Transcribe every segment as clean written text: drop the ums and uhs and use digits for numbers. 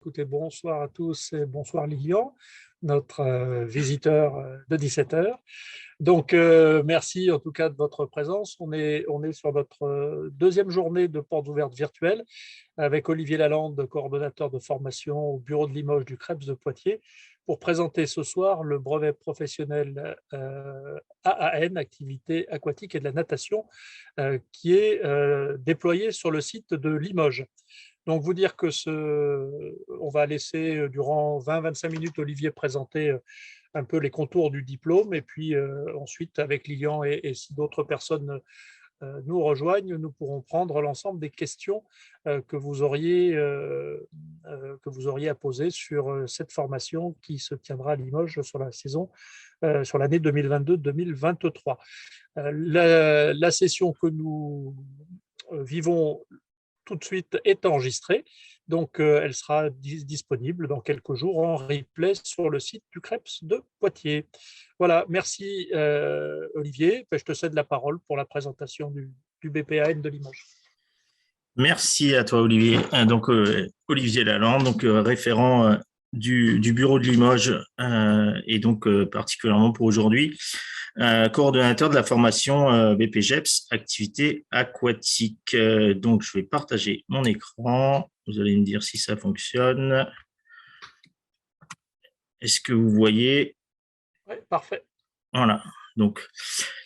Écoutez, bonsoir à tous et bonsoir Lilian, notre visiteur de 17 heures. Donc, merci en tout cas de votre présence. On est sur notre deuxième journée de portes ouvertes virtuelles avec Olivier Lalande, coordonnateur de formation au bureau de Limoges du CREPS de Poitiers, pour présenter ce soir le brevet professionnel AAN, activité aquatique et de la natation, qui est déployé sur le site de Limoges. Donc, vous dire que on va laisser durant 20-25 minutes Olivier présenter un peu les contours du diplôme et puis ensuite, avec Lilian et si d'autres personnes nous rejoignent, nous pourrons prendre l'ensemble des questions que vous auriez à poser sur cette formation qui se tiendra à Limoges sur la saison, sur l'année 2022-2023. La session que nous vivons tout de suite est enregistrée, donc elle sera disponible dans quelques jours en replay sur le site du CREPS de Poitiers. Voilà, merci Olivier, je te cède la parole pour la présentation du BPAN de Limoges. Merci à toi Olivier. Donc Olivier Lalande, donc référent du bureau de Limoges et donc particulièrement pour aujourd'hui, coordonnateur de la formation BPGEPS, activité aquatique. Donc je vais partager mon écran. Vous allez me dire si ça fonctionne. Est-ce que vous voyez? Oui, parfait. Voilà. Donc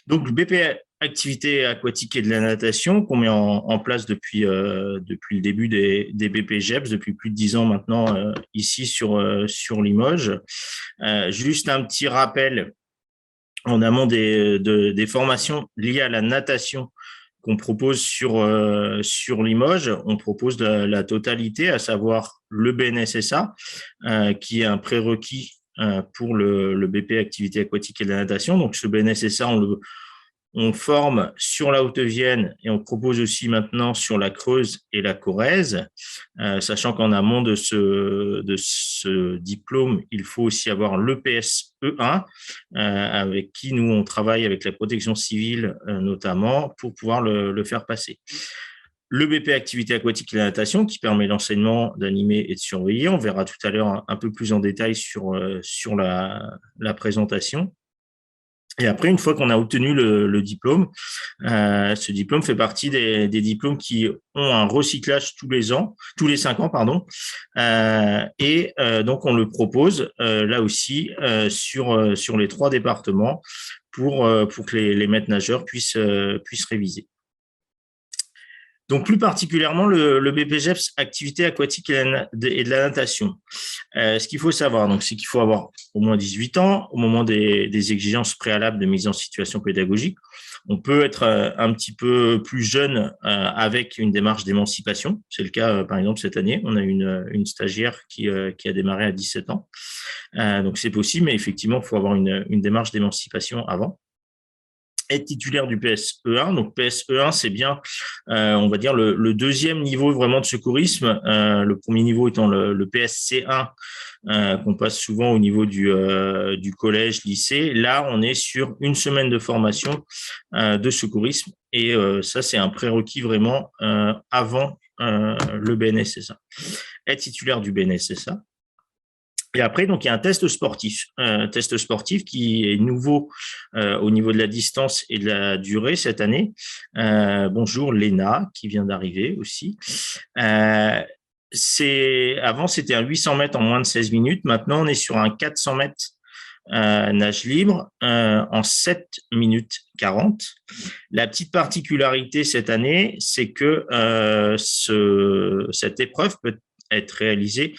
le BP activité aquatique et de la natation qu'on met en place depuis le début des BPGEPS, depuis plus de 10 ans maintenant ici sur Limoges. Juste un petit rappel en amont des formations liées à la natation qu'on propose sur Limoges. On propose la totalité, à savoir le BNSSA, qui est un prérequis pour le BP activité aquatique et de la natation. Donc ce BNSSA, on forme sur la Haute-Vienne et on propose aussi maintenant sur la Creuse et la Corrèze, sachant qu'en amont de ce diplôme, il faut aussi avoir l'EPS E1, avec qui nous on travaille avec la protection civile notamment pour pouvoir le faire passer. Le BP activité aquatique et la natation qui permet l'enseignement d'animer et de surveiller. On verra tout à l'heure un peu plus en détail sur la présentation. Et après, une fois qu'on a obtenu le diplôme, ce diplôme fait partie des diplômes qui ont un recyclage tous les 5 ans, pardon. Donc, on le propose là aussi sur les 3 départements pour que les maîtres nageurs puissent réviser. Donc, plus particulièrement, le BPGEPS, activité aquatique et de la natation. Ce qu'il faut savoir, donc, c'est qu'il faut avoir au moins 18 ans au moment des exigences préalables de mise en situation pédagogique. On peut être un petit peu plus jeune avec une démarche d'émancipation. C'est le cas, par exemple, cette année. On a une stagiaire qui a démarré à 17 ans. Donc, c'est possible, mais effectivement, il faut avoir une démarche d'émancipation avant. Être titulaire du PSE1. Donc, PSE1, c'est bien, on va dire, le deuxième niveau vraiment de secourisme. Le premier niveau étant le PSC1, qu'on passe souvent au niveau du collège, lycée. Là, on est sur une semaine de formation de secourisme. Et ça, c'est un prérequis vraiment avant le BNSSA. Être titulaire du BNSSA. Et après, donc, il y a un test sportif qui est nouveau au niveau de la distance et de la durée cette année. Bonjour Léna, qui vient d'arriver aussi. Avant, c'était un 800 mètres en moins de 16 minutes. Maintenant, on est sur un 400 mètres nage libre en 7 minutes 40. La petite particularité cette année, c'est que cette épreuve peut être réalisée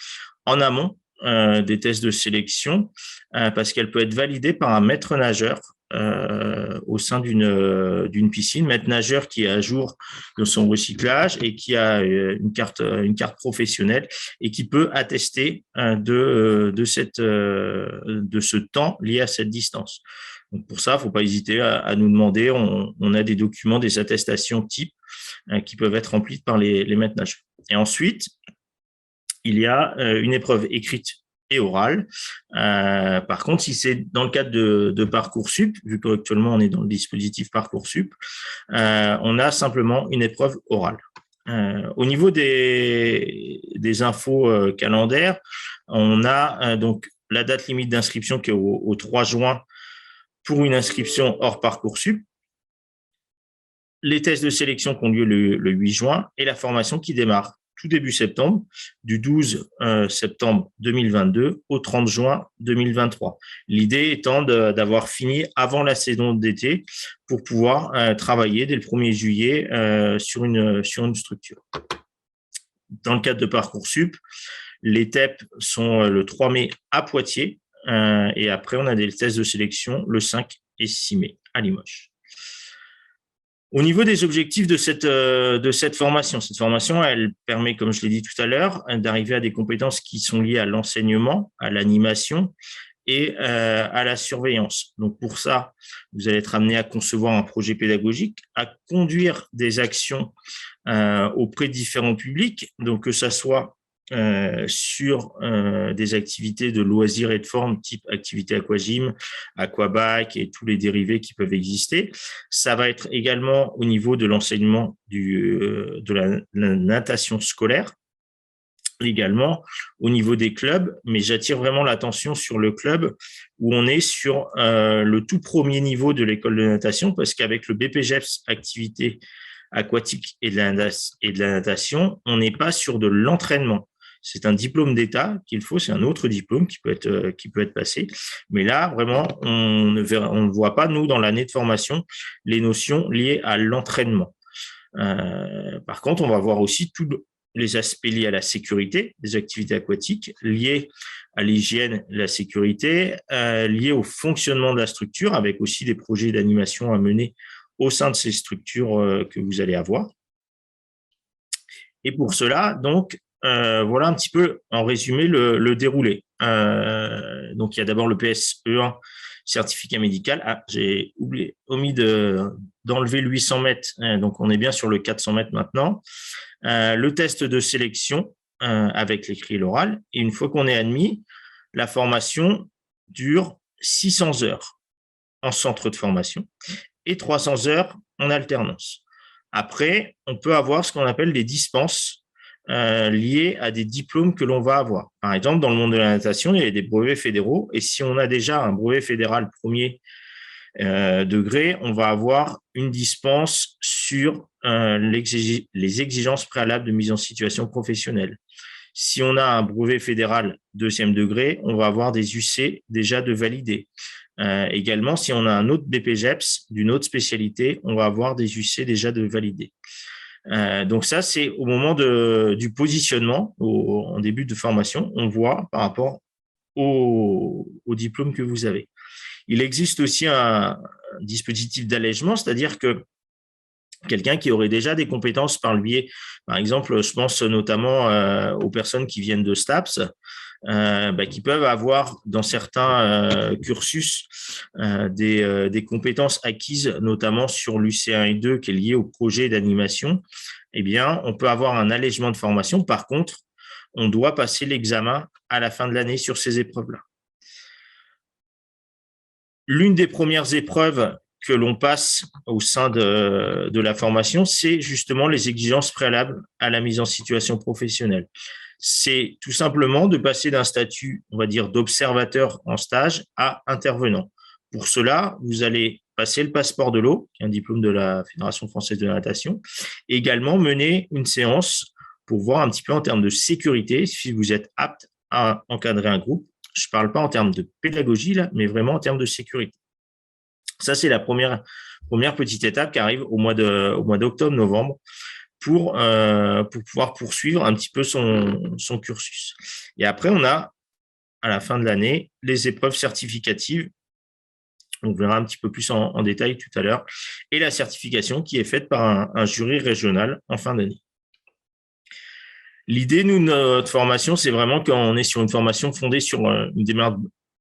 en amont des tests de sélection parce qu'elle peut être validée par un maître nageur au sein d'une piscine, maître nageur qui est à jour de son recyclage et qui a une carte professionnelle et qui peut attester de ce temps lié à cette distance. Donc pour ça, il ne faut pas hésiter à nous demander. On a des documents, des attestations types qui peuvent être remplies par les maîtres nageurs. Et ensuite, il y a une épreuve écrite et orale. Par contre, si c'est dans le cadre de Parcoursup, vu qu'actuellement on est dans le dispositif Parcoursup, on a simplement une épreuve orale. Au niveau des infos calendaires, on a donc la date limite d'inscription qui est au 3 juin pour une inscription hors Parcoursup, les tests de sélection qui ont lieu le 8 juin et la formation qui démarre tout début septembre, du 12 septembre 2022 au 30 juin 2023. L'idée étant d'avoir fini avant la saison d'été pour pouvoir travailler dès le 1er juillet sur une structure. Dans le cadre de Parcoursup, les TEP sont le 3 mai à Poitiers et après, on a des tests de sélection le 5 et 6 mai à Limoges. Au niveau des objectifs de cette formation, elle permet, comme je l'ai dit tout à l'heure, d'arriver à des compétences qui sont liées à l'enseignement, à l'animation et à la surveillance. Donc, pour ça, vous allez être amené à concevoir un projet pédagogique, à conduire des actions auprès de différents publics, donc que ça soit sur des activités de loisirs et de forme type activité aquagym, aquabac et tous les dérivés qui peuvent exister. Ça va être également au niveau de l'enseignement de la natation scolaire, également au niveau des clubs, mais j'attire vraiment l'attention sur le club où on est sur le tout premier niveau de l'école de natation, parce qu'avec le BPGEPS activité aquatique et de la natation, on n'est pas sur de l'entraînement. C'est un diplôme d'État qu'il faut, c'est un autre diplôme qui peut être passé. Mais là, vraiment, on ne voit pas, nous, dans l'année de formation, les notions liées à l'entraînement. Par contre, on va voir aussi tous les aspects liés à la sécurité des activités aquatiques, liés à l'hygiène, la sécurité, liés au fonctionnement de la structure, avec aussi des projets d'animation à mener au sein de ces structures que vous allez avoir. Et pour cela, donc, voilà un petit peu en résumé le déroulé. Donc, il y a d'abord le PSE1, certificat médical. Ah, j'ai omis d'enlever le 800 mètres, donc on est bien sur le 400 mètres maintenant. Le test de sélection avec l'écrit et l'oral. Et une fois qu'on est admis, la formation dure 600 heures en centre de formation et 300 heures en alternance. Après, on peut avoir ce qu'on appelle des dispenses liées à des diplômes que l'on va avoir. Par exemple, dans le monde de la natation, il y a des brevets fédéraux, et si on a déjà un brevet fédéral premier degré, on va avoir une dispense sur les exigences préalables de mise en situation professionnelle. Si on a un brevet fédéral deuxième degré, on va avoir des UC déjà de validés. Également, si on a un autre BPGEPS d'une autre spécialité, on va avoir des UC déjà de validés. Donc ça, c'est au moment du positionnement, en début de formation, on voit par rapport au diplôme que vous avez. Il existe aussi un dispositif d'allègement, c'est-à-dire que quelqu'un qui aurait déjà des compétences par le biais, par exemple, je pense notamment aux personnes qui viennent de STAPS, qui peuvent avoir dans certains cursus des compétences acquises, notamment sur l'UC1 et 2 qui est lié au projet d'animation. Eh bien, on peut avoir un allègement de formation. Par contre, on doit passer l'examen à la fin de l'année sur ces épreuves-là. L'une des premières épreuves que l'on passe au sein de la formation, c'est justement les exigences préalables à la mise en situation professionnelle. C'est tout simplement de passer d'un statut, on va dire, d'observateur en stage à intervenant. Pour cela, vous allez passer le passeport de l'eau, qui est un diplôme de la Fédération française de la natation, et également mener une séance pour voir un petit peu en termes de sécurité, si vous êtes apte à encadrer un groupe. Je ne parle pas en termes de pédagogie, là, mais vraiment en termes de sécurité. Ça, c'est la première petite étape qui arrive au mois d'octobre-novembre pour pouvoir poursuivre un petit peu son cursus. Et après, on a, à la fin de l'année, les épreuves certificatives. On verra un petit peu plus en détail tout à l'heure. Et la certification qui est faite par un jury régional en fin d'année. L'idée, nous, notre formation, c'est vraiment qu'on est sur une formation fondée sur une démarche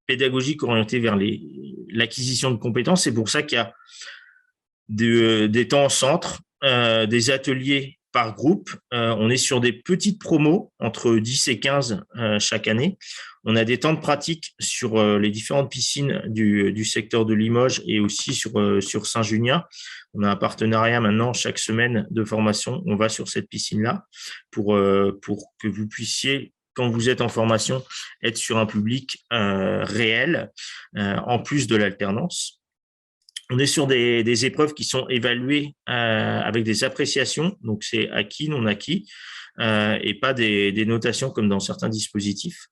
pédagogique orientée vers l'acquisition de compétences. C'est pour ça qu'il y a des temps en centre, des ateliers par groupe. On est sur des petites promos entre 10 et 15 chaque année. On a des temps de pratique sur les différentes piscines du secteur de Limoges et aussi sur Saint-Junien. On a un partenariat maintenant chaque semaine de formation. On va sur cette piscine-là pour que vous puissiez, quand vous êtes en formation, être sur un public réel, en plus de l'alternance. On est sur des épreuves qui sont évaluées avec des appréciations, donc c'est acquis, non acquis, et pas des notations comme dans certains dispositifs.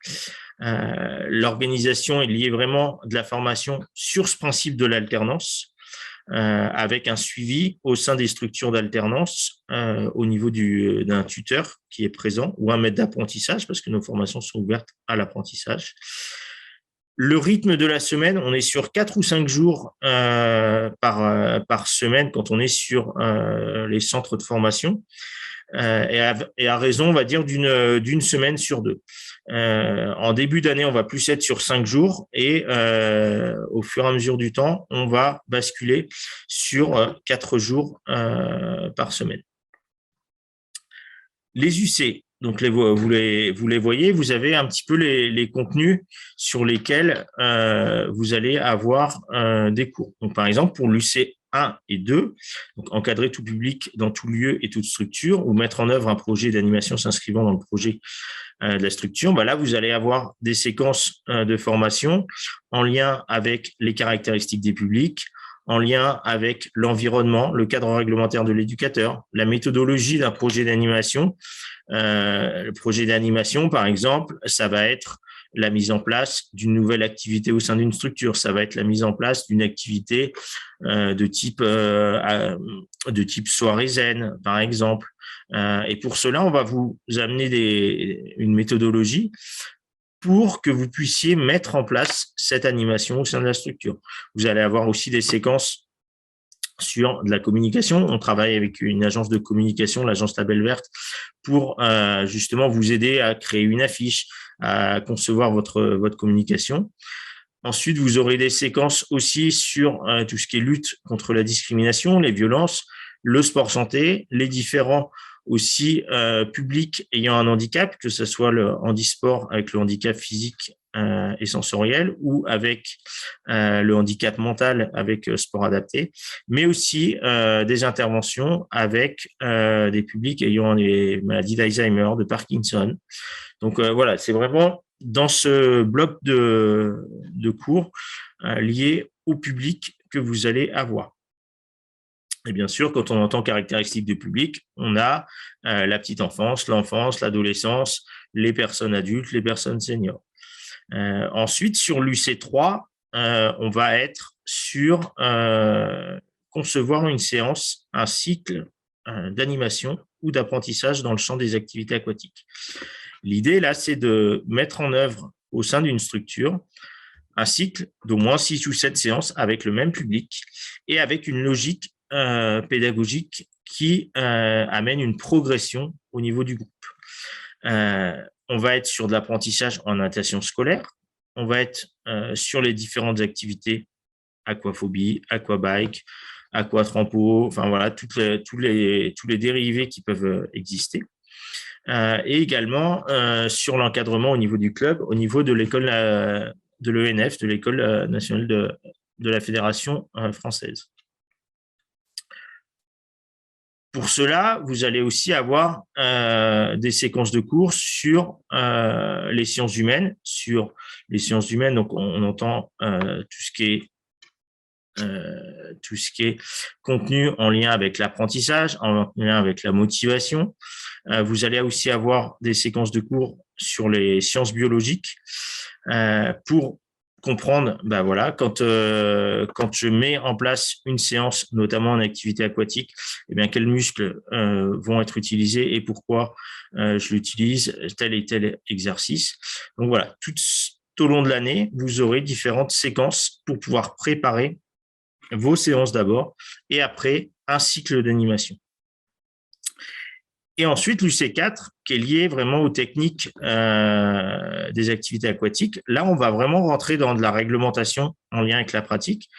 L'organisation est liée vraiment de la formation sur ce principe de l'alternance, avec un suivi au sein des structures d'alternance au niveau d'un tuteur qui est présent ou un maître d'apprentissage, parce que nos formations sont ouvertes à l'apprentissage. Le rythme de la semaine, on est sur 4 ou 5 jours par semaine quand on est sur les centres de formation, et à raison, on va dire, d'une semaine sur 2. En début d'année, on va plus être sur 5 jours et au fur et à mesure du temps, on va basculer sur 4 jours par semaine. Les UC, donc vous les voyez, vous avez un petit peu les contenus sur lesquels vous allez avoir des cours. Donc, par exemple, pour l'UC 1 et 2, donc encadrer tout public dans tout lieu et toute structure, ou mettre en œuvre un projet d'animation s'inscrivant dans le projet de la structure, là, vous allez avoir des séquences de formation en lien avec les caractéristiques des publics, en lien avec l'environnement, le cadre réglementaire de l'éducateur, la méthodologie d'un projet d'animation. Le projet d'animation, par exemple, ça va être la mise en place d'une nouvelle activité au sein d'une structure. Ça va être la mise en place d'une activité de type soirée zen, par exemple. Et pour cela, on va vous amener une méthodologie pour que vous puissiez mettre en place cette animation au sein de la structure. Vous allez avoir aussi des séquences sur de la communication. On travaille avec une agence de communication, l'agence Label Verte, pour justement vous aider à créer une affiche, à concevoir votre communication. Ensuite, vous aurez des séquences aussi sur tout ce qui est lutte contre la discrimination, les violences, le sport santé, les différents aussi publics ayant un handicap, que ce soit le handisport avec le handicap physique et sensoriel, ou avec le handicap mental avec sport adapté, mais aussi des interventions avec des publics ayant des maladies d'Alzheimer, de Parkinson. Donc voilà, c'est vraiment dans ce bloc de cours liés au public que vous allez avoir. Et bien sûr, quand on entend caractéristiques du public, on a la petite enfance, l'enfance, l'adolescence, les personnes adultes, les personnes seniors. Ensuite, sur l'UC3, on va être sur concevoir une séance, un cycle d'animation ou d'apprentissage dans le champ des activités aquatiques. L'idée, là, c'est de mettre en œuvre au sein d'une structure un cycle d'au moins 6 ou 7 séances avec le même public et avec une logique pédagogique qui amène une progression au niveau du groupe. On va être sur de l'apprentissage en natation scolaire. On va être sur les différentes activités, aquaphobie, aquabike, aquatrampo, enfin voilà, tous les dérivés qui peuvent exister. Et également sur l'encadrement au niveau du club, au niveau de l'école de l'ENF, de l'école nationale de la Fédération française. Pour cela, vous allez aussi avoir des séquences de cours sur les sciences humaines. Sur les sciences humaines, donc on entend tout ce qui est contenu en lien avec l'apprentissage, en lien avec la motivation. Vous allez aussi avoir des séquences de cours sur les sciences biologiques pour comprendre, voilà, quand je mets en place une séance, notamment en activité aquatique, quels muscles vont être utilisés et pourquoi je l'utilise, tel et tel exercice. Donc voilà, tout au long de l'année, vous aurez différentes séquences pour pouvoir préparer vos séances d'abord et après un cycle d'animation. Et ensuite, l'UC4, qui est lié vraiment aux techniques des activités aquatiques. Là, on va vraiment rentrer dans de la réglementation en lien avec la pratique.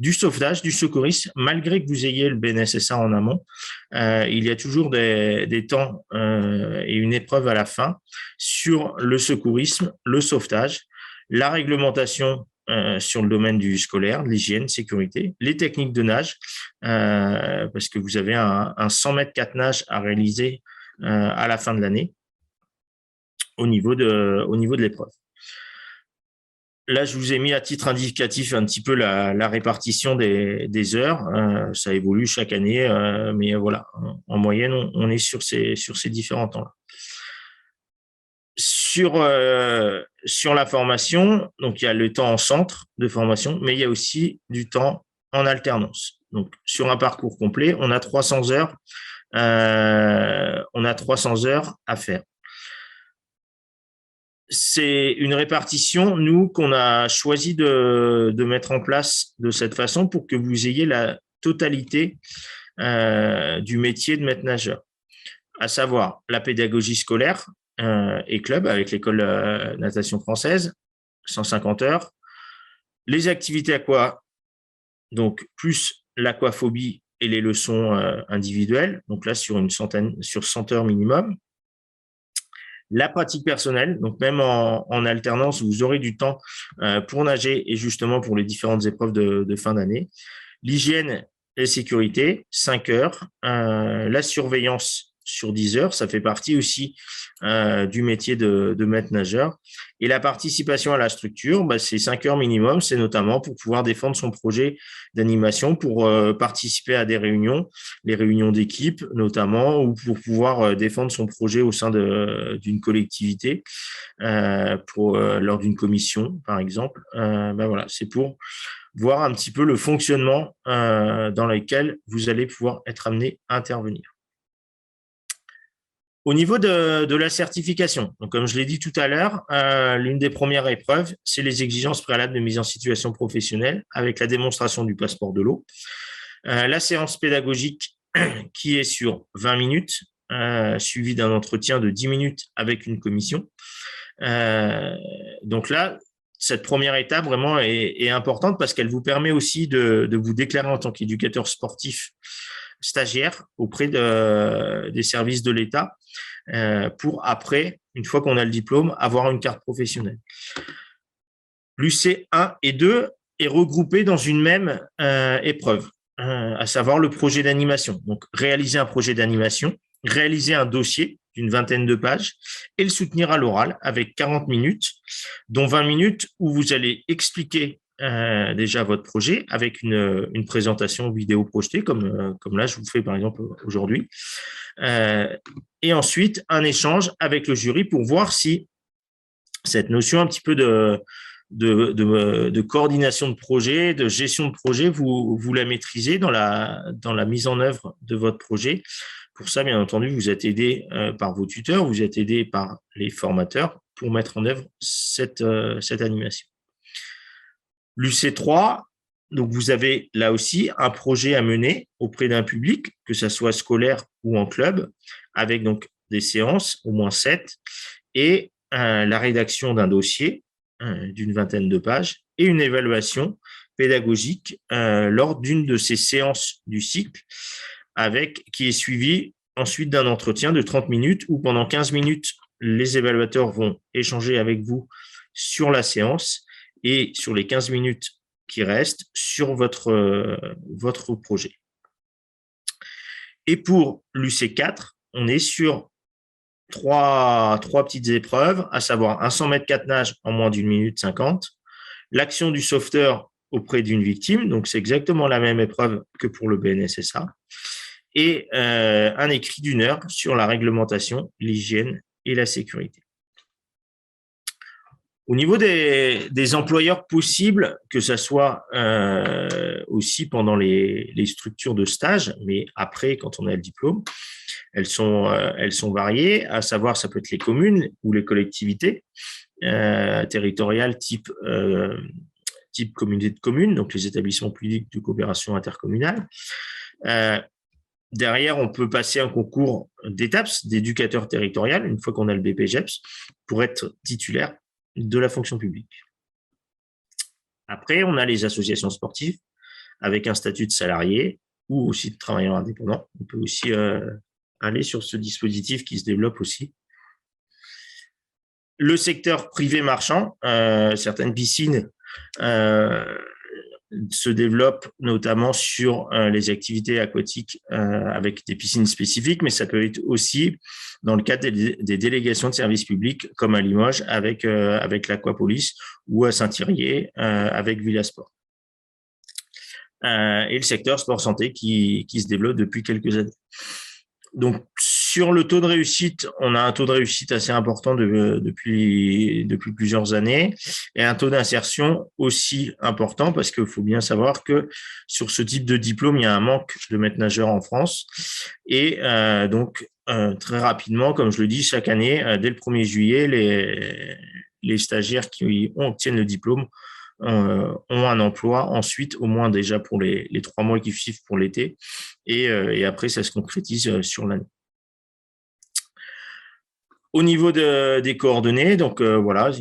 du sauvetage, du secourisme, malgré que vous ayez le BNSSA en amont, il y a toujours des temps et une épreuve à la fin sur le secourisme, le sauvetage, la réglementation sur le domaine du scolaire, de l'hygiène, sécurité, les techniques de nage, parce que vous avez un 100 mètres 4 nages à réaliser à la fin de l'année au niveau de l'épreuve. Là, je vous ai mis à titre indicatif un petit peu la répartition des heures. Ça évolue chaque année, mais voilà, en moyenne, on est sur ces différents temps-là. Sur la formation, donc il y a le temps en centre de formation, mais il y a aussi du temps en alternance. Donc, sur un parcours complet, on a 300 heures, à faire. C'est une répartition, nous, qu'on a choisi de mettre en place de cette façon pour que vous ayez la totalité du métier de maître nageur, à savoir la pédagogie scolaire et club avec l'école natation française, 150 heures, les activités aqua, donc plus l'aquaphobie et les leçons individuelles, donc là sur 100 heures minimum. La pratique personnelle, donc même en alternance, vous aurez du temps pour nager et justement pour les différentes épreuves de fin d'année. L'hygiène et sécurité, 5 heures. La surveillance sur 10 heures, ça fait partie aussi du métier de maître nageur. Et la participation à la structure, c'est 5 heures minimum, c'est notamment pour pouvoir défendre son projet d'animation, pour participer à des réunions, les réunions d'équipe notamment, ou pour pouvoir défendre son projet au sein d'une collectivité, lors d'une commission, par exemple. Voilà, c'est pour voir un petit peu le fonctionnement dans lequel vous allez pouvoir être amené à intervenir. Au niveau de la certification, donc comme je l'ai dit tout à l'heure, l'une des premières épreuves, c'est les exigences préalables de mise en situation professionnelle avec la démonstration du passeport de l'eau. La séance pédagogique qui est sur 20 minutes, suivie d'un entretien de 10 minutes avec une commission. Donc là, cette première étape vraiment est importante parce qu'elle vous permet aussi de vous déclarer en tant qu'éducateur sportif stagiaire auprès des services de l'État pour après, une fois qu'on a le diplôme, avoir une carte professionnelle. L'UC 1 et 2 est regroupé dans une même épreuve, à savoir le projet d'animation. Donc, réaliser un projet d'animation, réaliser un dossier d'une 20aine de pages et le soutenir à l'oral avec 40 minutes, dont 20 minutes où vous allez expliquer déjà votre projet avec une présentation vidéo projetée, comme là, je vous fais par exemple aujourd'hui. Et ensuite, un échange avec le jury pour voir si cette notion un petit peu de coordination de projet, de gestion de projet, vous la maîtrisez dans la mise en œuvre de votre projet. Pour ça, bien entendu, vous êtes aidé par vos tuteurs, vous êtes aidé par les formateurs pour mettre en œuvre cette animation. L'UC3, donc vous avez là aussi un projet à mener auprès d'un public, que ce soit scolaire ou en club, avec donc des séances, au moins 7, et la rédaction d'un dossier d'une 20aine de pages et une évaluation pédagogique lors d'une de ces séances du cycle, qui est suivie ensuite d'un entretien de 30 minutes où pendant 15 minutes, les évaluateurs vont échanger avec vous sur la séance et sur les 15 minutes qui restent sur votre projet. Et pour l'UC4, on est sur trois petites épreuves, à savoir un 100 mètres 4 nages en moins d'1 minute 50, l'action du sauveteur auprès d'une victime, donc c'est exactement la même épreuve que pour le BNSSA, et un écrit d'1 heure sur la réglementation, l'hygiène et la sécurité. Au niveau des employeurs possibles, que ce soit aussi pendant les structures de stage, mais après, quand on a le diplôme, elles sont variées, à savoir, ça peut être les communes ou les collectivités territoriales type communauté de communes, donc les établissements publics de coopération intercommunale. Derrière, on peut passer un concours d'ETAPS, d'éducateur territorial, une fois qu'on a le BPGEPS, pour être titulaire de la fonction publique. Après, on a les associations sportives avec un statut de salarié ou aussi de travailleur indépendant. On peut aussi aller sur ce dispositif qui se développe aussi. Le secteur privé marchand, certaines piscines se développent notamment sur les activités aquatiques avec des piscines spécifiques, mais ça peut être aussi dans le cadre des délégations de services publics, comme à Limoges avec l'Aquapolis ou à Saint-Thirier avec Villasport. Et le secteur sport-santé qui se développe depuis quelques années. Donc, sur le taux de réussite, on a un taux de réussite assez important depuis plusieurs années et un taux d'insertion aussi important parce qu'il faut bien savoir que sur ce type de diplôme, il y a un manque de maîtres nageurs en France. Et donc, très rapidement, comme je le dis, chaque année, dès le 1er juillet, les stagiaires qui obtiennent le diplôme ont un emploi ensuite, au moins déjà pour les 3 mois qui suivent pour l'été. Et après, ça se concrétise sur l'année. Au niveau des coordonnées, donc voilà,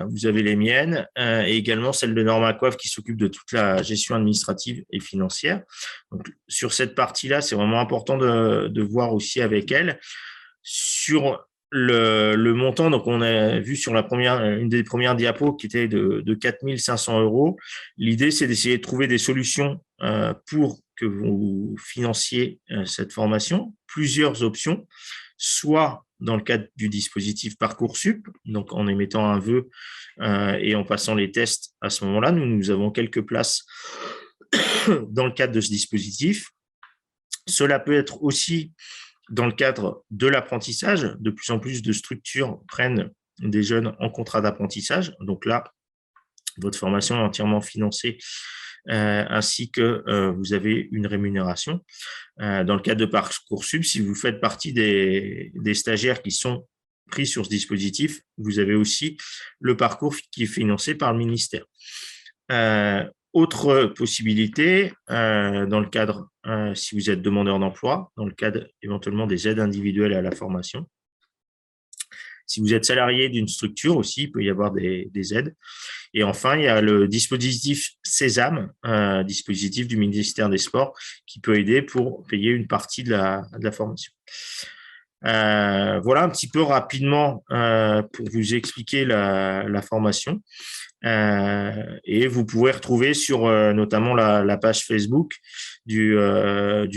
vous avez les miennes et également celle de Norma Coiffe qui s'occupe de toute la gestion administrative et financière. Donc, sur cette partie-là, c'est vraiment important de voir aussi avec elle. Sur le montant, donc on a vu sur une des premières diapos qui était de 4 500 €. L'idée, c'est d'essayer de trouver des solutions pour que vous financiez cette formation, plusieurs options, soit dans le cadre du dispositif Parcoursup, donc en émettant un vœu et en passant les tests à ce moment-là. Nous avons quelques places dans le cadre de ce dispositif. Cela peut être aussi dans le cadre de l'apprentissage. De plus en plus de structures prennent des jeunes en contrat d'apprentissage. Donc là, votre formation est entièrement financée ainsi que vous avez une rémunération. Dans le cadre de Parcoursup, si vous faites partie des stagiaires qui sont pris sur ce dispositif, vous avez aussi le parcours qui est financé par le ministère. Autre possibilité, dans le cadre, si vous êtes demandeur d'emploi, dans le cadre éventuellement des aides individuelles à la formation. Si vous êtes salarié d'une structure aussi, il peut y avoir des aides. Et enfin, il y a le dispositif Sésame, dispositif du ministère des Sports, qui peut aider pour payer une partie de la formation. Voilà un petit peu rapidement pour vous expliquer la formation. Et vous pouvez retrouver sur notamment la page Facebook du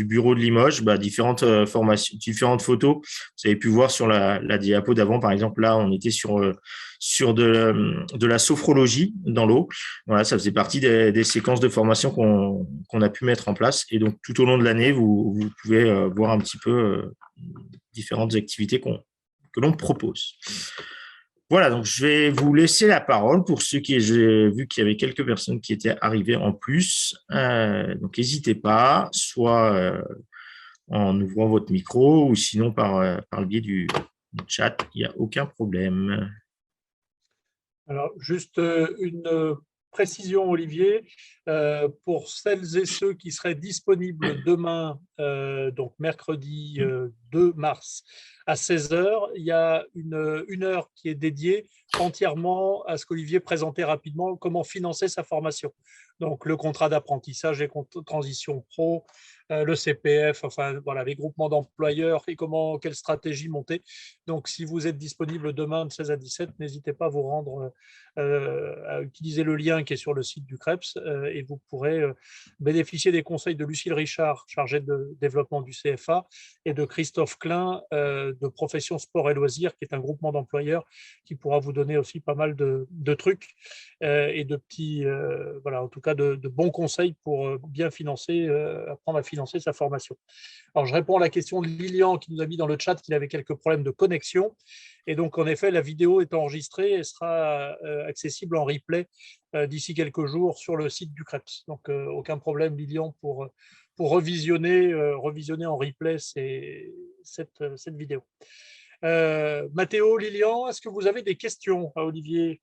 bureau de Limoges différentes formations, différentes photos. Vous avez pu voir sur la diapo d'avant, par exemple, là, on était sur de la sophrologie dans l'eau. Voilà, ça faisait partie des séquences de formation qu'on a pu mettre en place. Et donc, tout au long de l'année, vous pouvez voir un petit peu différentes activités que l'on propose. Voilà, donc je vais vous laisser la parole pour ceux qui, j'ai vu qu'il y avait quelques personnes qui étaient arrivées en plus. Donc, n'hésitez pas, soit en ouvrant votre micro ou sinon par le biais du chat, il n'y a aucun problème. Alors, juste une précision, Olivier, pour celles et ceux qui seraient disponibles demain, donc mercredi 2 mars à 16 h, il y a une heure qui est dédiée entièrement à ce qu'Olivier présentait rapidement, comment financer sa formation. Donc, le contrat d'apprentissage et transition pro, le CPF, enfin voilà, les groupements d'employeurs et quelle stratégie monter. Donc, si vous êtes disponible demain de 16 à 17, n'hésitez pas à vous rendre, à utiliser le lien qui est sur le site du CREPS et vous pourrez bénéficier des conseils de Lucille Richard, chargée de développement du CFA, et de Christophe Klein de Profession Sport et Loisirs, qui est un groupement d'employeurs qui pourra vous donner aussi pas mal de trucs et de petits, voilà, en tout cas de bons conseils pour bien financer, apprendre à financer sa formation. Alors, je réponds à la question de Lilian qui nous a mis dans le chat qu'il avait quelques problèmes de connexion. Et donc, en effet, la vidéo est enregistrée et sera accessible en replay d'ici quelques jours sur le site du CREPS. Donc, aucun problème, Lilian, pour revisionner en replay cette vidéo. Mathéo, Lilian, est-ce que vous avez des questions à Olivier?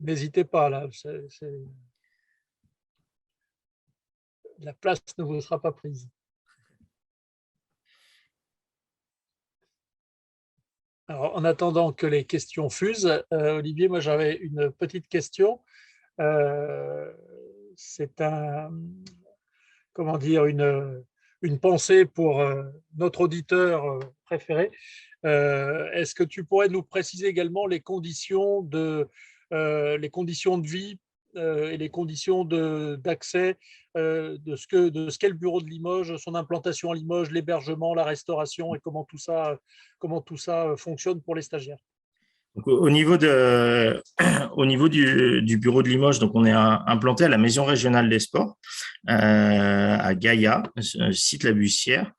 N'hésitez pas, là. La place ne vous sera pas prise. Alors, en attendant que les questions fusent, Olivier, moi j'avais une petite question. C'est comment dire, une pensée pour notre auditeur préféré. Est-ce que tu pourrais nous préciser également les conditions les conditions de vie et les conditions d'accès de ce qu'est le bureau de Limoges, son implantation à Limoges, l'hébergement, la restauration et comment tout ça fonctionne pour les stagiaires? Donc, au niveau du bureau de Limoges, donc on est implanté à la Maison régionale des sports à Gaïa, site La Bussière,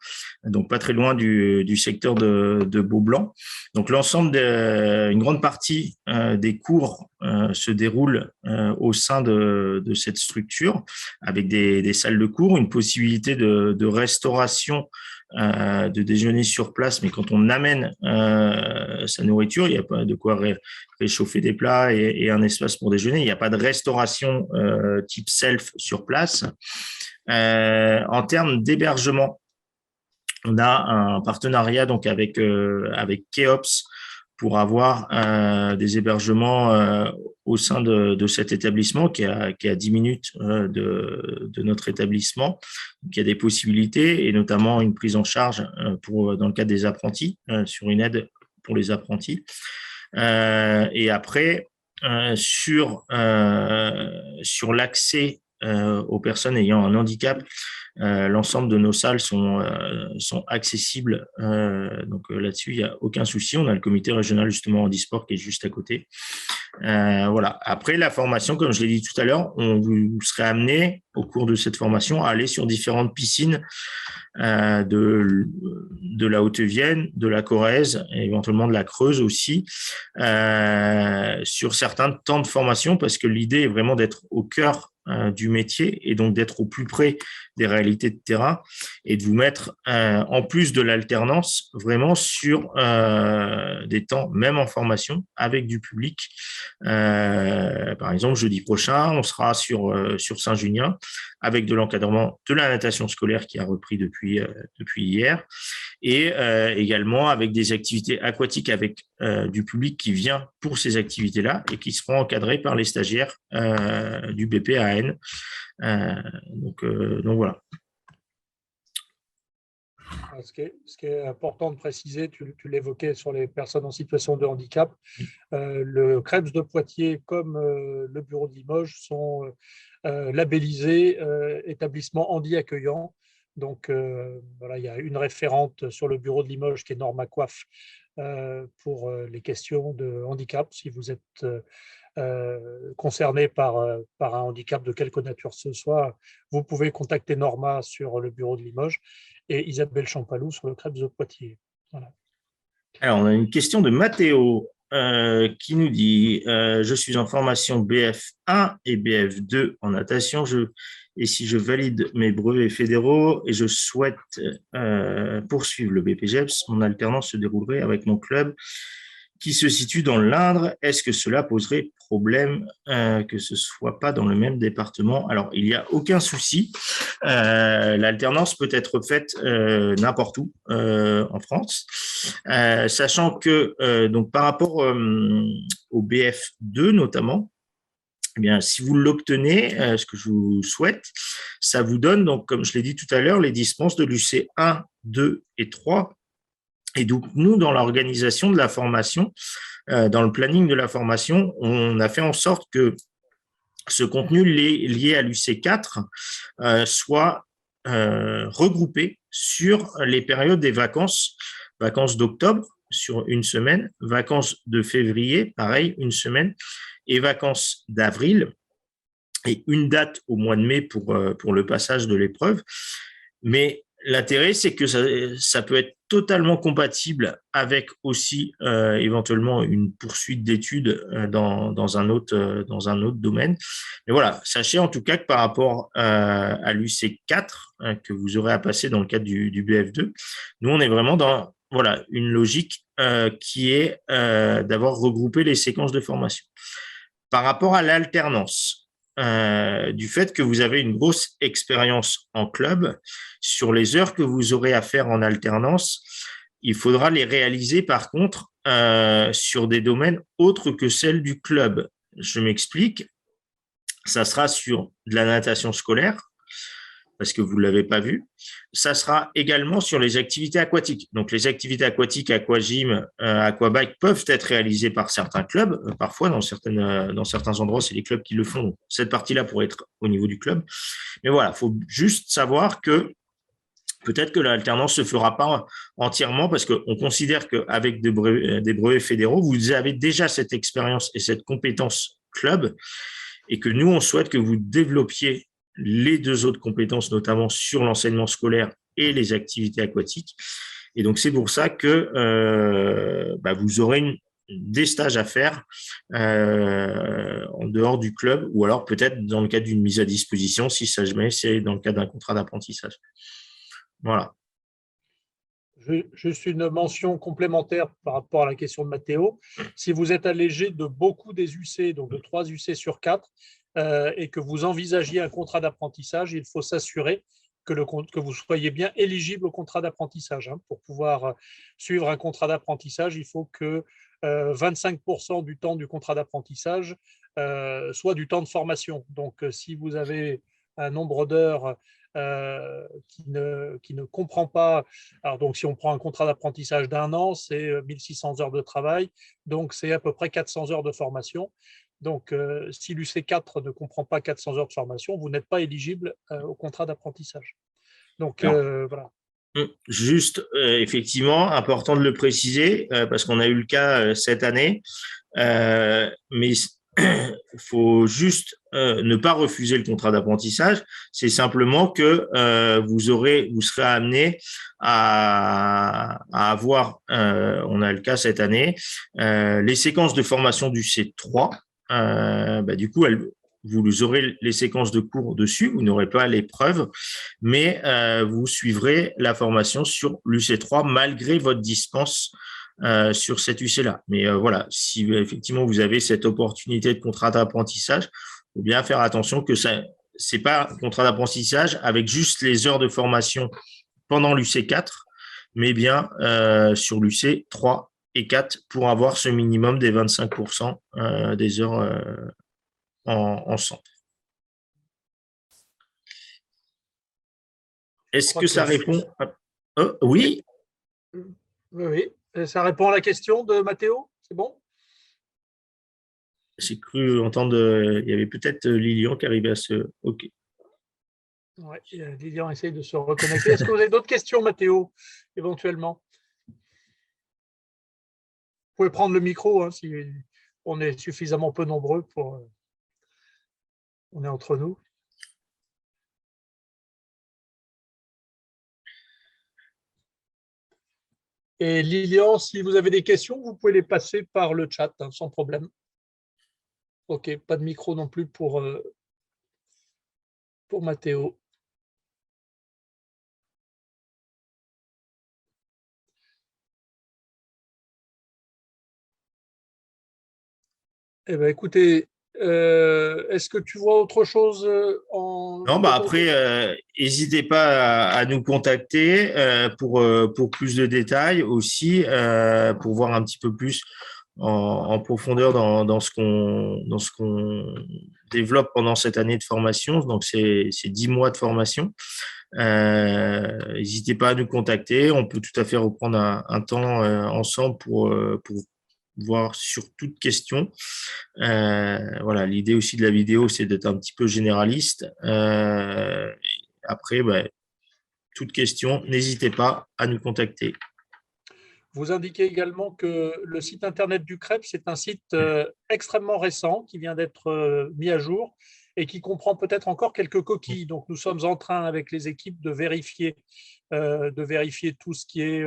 donc pas très loin du secteur de Beaublanc. Donc une grande partie des cours se déroule au sein de cette structure avec des salles de cours, une possibilité de restauration de déjeuner sur place, mais quand on amène sa nourriture, il n'y a pas de quoi réchauffer des plats et un espace pour déjeuner. Il n'y a pas de restauration type self sur place. En termes d'hébergement, on a un partenariat donc avec Keops pour avoir des hébergements au sein de cet établissement qui est à 10 minutes de notre établissement. Donc, il y a des possibilités et notamment une prise en charge dans le cadre des apprentis, sur une aide pour les apprentis. Et après, sur l'accès aux personnes ayant un handicap, l'ensemble de nos salles sont accessibles. Donc là-dessus, il n'y a aucun souci. On a le comité régional justement handisport qui est juste à côté. Voilà. Après, la formation, comme je l'ai dit tout à l'heure, vous serez amené au cours de cette formation à aller sur différentes piscines de la Haute-Vienne, de la Corrèze et éventuellement de la Creuse aussi, sur certains temps de formation, parce que l'idée est vraiment d'être au cœur du métier et donc d'être au plus près des réalités de terrain et de vous mettre, en plus de l'alternance, vraiment sur des temps, même en formation, avec du public. Par exemple, jeudi prochain, on sera sur Saint-Junien avec de l'encadrement de la natation scolaire qui a repris depuis hier et également avec des activités aquatiques avec du public qui vient pour ces activités-là et qui seront encadrés par les stagiaires du BPAN. Donc voilà. Ce qui est important de préciser, tu l'évoquais sur les personnes en situation de handicap, le CREPS de Poitiers comme le bureau de Limoges sont labellisés établissements handi accueillants. Donc voilà, il y a une référente sur le bureau de Limoges qui est Norma Coiffe pour les questions de handicap. Si vous êtes concerné par un handicap de quelque nature ce soit, vous pouvez contacter Norma sur le bureau de Limoges et Isabelle Champalou sur le CREPS de Poitiers. Voilà. Alors, on a une question de Mathéo qui nous dit je suis en formation BF1 et BF2 en natation et si je valide mes brevets fédéraux et je souhaite poursuivre le BPGEPS, mon alternance se déroulerait avec mon club qui se situe dans l'Indre. Est-ce que cela poserait problème que ce ne soit pas dans le même département? Alors, il n'y a aucun souci. L'alternance peut être faite n'importe où en France, sachant que donc par rapport au BF2 notamment, eh bien, si vous l'obtenez, ce que je vous souhaite, ça vous donne, donc, comme je l'ai dit tout à l'heure, les dispenses de l'UC 1, 2 et 3. Et donc, nous, dans l'organisation de la formation, dans le planning de la formation, on a fait en sorte que ce contenu lié à l'UC4 soit regroupé sur les périodes des vacances d'octobre sur une semaine, vacances de février, pareil, une semaine, et vacances d'avril, et une date au mois de mai pour le passage de l'épreuve. Mais l'intérêt, c'est que ça peut être totalement compatible avec aussi éventuellement une poursuite d'études dans un autre domaine. Mais voilà, sachez en tout cas que par rapport à l'UC4 que vous aurez à passer dans le cadre du BF2, nous, on est vraiment dans une logique qui est d'avoir regroupé les séquences de formation. Par rapport à l'alternance, du fait que vous avez une grosse expérience en club, sur les heures que vous aurez à faire en alternance, il faudra les réaliser par contre sur des domaines autres que celles du club. Je m'explique. ça sera sur de la natation scolaire, parce que vous ne l'avez pas vu. Ça sera également sur les activités aquatiques. Donc, les activités aquatiques, aquagym, aquabike peuvent être réalisées par certains clubs. Parfois, dans certains endroits, c'est les clubs qui le font. Donc, cette partie-là pourrait être au niveau du club. Mais voilà, il faut juste savoir que peut-être que l'alternance ne se fera pas entièrement parce qu'on considère qu'avec des brevets fédéraux, vous avez déjà cette expérience et cette compétence club et que nous, on souhaite que vous développiez les deux autres compétences, notamment sur l'enseignement scolaire et les activités aquatiques. Et donc, c'est pour ça que vous aurez des stages à faire en dehors du club ou alors peut-être dans le cadre d'une mise à disposition si ça jamais c'est dans le cadre d'un contrat d'apprentissage. Voilà. Juste une mention complémentaire par rapport à la question de Mathéo. Si vous êtes allégé de beaucoup des UC, donc de 3 UC sur 4, et que vous envisagiez un contrat d'apprentissage, il faut s'assurer que vous soyez bien éligible au contrat d'apprentissage. Pour pouvoir suivre un contrat d'apprentissage, il faut que 25% du temps du contrat d'apprentissage soit du temps de formation. Donc, si vous avez un nombre d'heures qui ne comprend pas. Alors, donc, si on prend un contrat d'apprentissage d'1 an, c'est 1600 heures de travail, donc c'est à peu près 400 heures de formation. Donc, si l'UC4 ne comprend pas 400 heures de formation, vous n'êtes pas éligible au contrat d'apprentissage. Donc, voilà. Juste, effectivement, important de le préciser, parce qu'on a eu le cas cette année, mais il faut juste ne pas refuser le contrat d'apprentissage. C'est simplement que vous serez amené à avoir, on a le cas cette année, les séquences de formation du C3. Du coup, vous aurez les séquences de cours dessus, vous n'aurez pas l'épreuve, mais vous suivrez la formation sur l'UC3 malgré votre dispense sur cette UC-là. Mais voilà, si effectivement vous avez cette opportunité de contrat d'apprentissage, il faut bien faire attention que ça, c'est pas un contrat d'apprentissage avec juste les heures de formation pendant l'UC4, mais bien sur l'UC3 et 4 pour avoir ce minimum des 25% des heures en centre. Est-ce que ça répond oui. Oui, ça répond à la question de Mathéo, c'est bon? J'ai cru entendre, il y avait peut-être Lilian qui arrivait à se... OK. Oui, Lilian essaye de se reconnecter. Est-ce que vous avez d'autres questions, Mathéo, éventuellement? Vous pouvez prendre le micro si on est suffisamment peu nombreux pour... on est entre nous. Et Lilian, si vous avez des questions, vous pouvez les passer par le chat, sans problème. OK, pas de micro non plus pour Mathéo. Eh bien, écoutez, est-ce que tu vois autre chose Non, après, n'hésitez pas à nous contacter pour plus de détails aussi, pour voir un petit peu plus en profondeur dans ce qu'on développe pendant cette année de formation. Donc, c'est 10 mois de formation. N'hésitez pas à nous contacter. On peut tout à fait reprendre un temps ensemble pour voir sur toute question. Voilà, l'idée aussi de la vidéo, c'est d'être un petit peu généraliste. Après, toute question, n'hésitez pas à nous contacter. Vous indiquez également que le site internet du CREP, c'est un site extrêmement récent qui vient d'être mis à jour et qui comprend peut-être encore quelques coquilles. Donc, nous sommes en train, avec les équipes, de vérifier tout ce qui est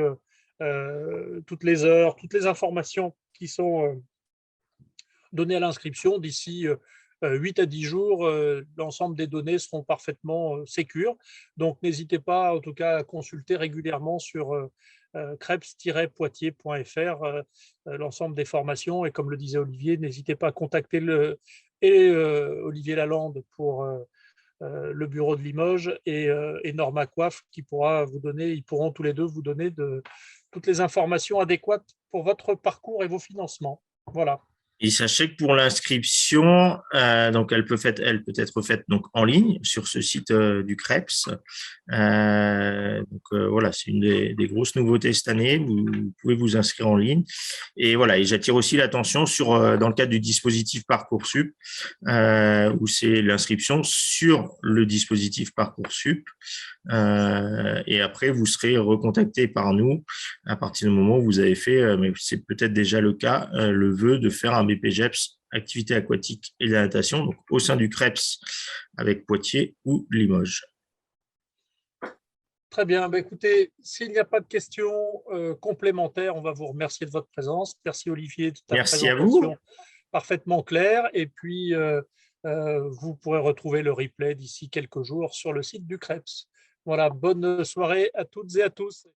toutes les heures, toutes les informations qui sont données à l'inscription. D'ici 8 à 10 jours, l'ensemble des données seront parfaitement sécures. Donc, n'hésitez pas, en tout cas, à consulter régulièrement sur creps-poitiers.fr l'ensemble des formations. Et comme le disait Olivier, n'hésitez pas à contacter Olivier Lalande pour le bureau de Limoges et Norma Coiffe qui pourra vous donner, ils pourront tous les deux vous donner toutes les informations adéquates pour votre parcours et vos financements. Voilà. Et sachez que pour l'inscription, donc elle peut être faite donc en ligne sur ce site du CREPS. Voilà, c'est une des grosses nouveautés cette année. Vous pouvez vous inscrire en ligne. Et voilà, et j'attire aussi l'attention sur dans le cadre du dispositif Parcoursup, où c'est l'inscription sur le dispositif Parcoursup. Et après, vous serez recontacté par nous à partir du moment où vous avez fait, mais c'est peut-être déjà le cas, le vœu de faire un BPGEPS activité aquatique et de la natation, donc au sein du CREPS avec Poitiers ou Limoges. Très bien. Écoutez, s'il n'y a pas de questions complémentaires, on va vous remercier de votre présence. Merci Olivier de ta Merci à vous. présentation parfaitement claire. Et puis, vous pourrez retrouver le replay d'ici quelques jours sur le site du CREPS. Voilà, bonne soirée à toutes et à tous.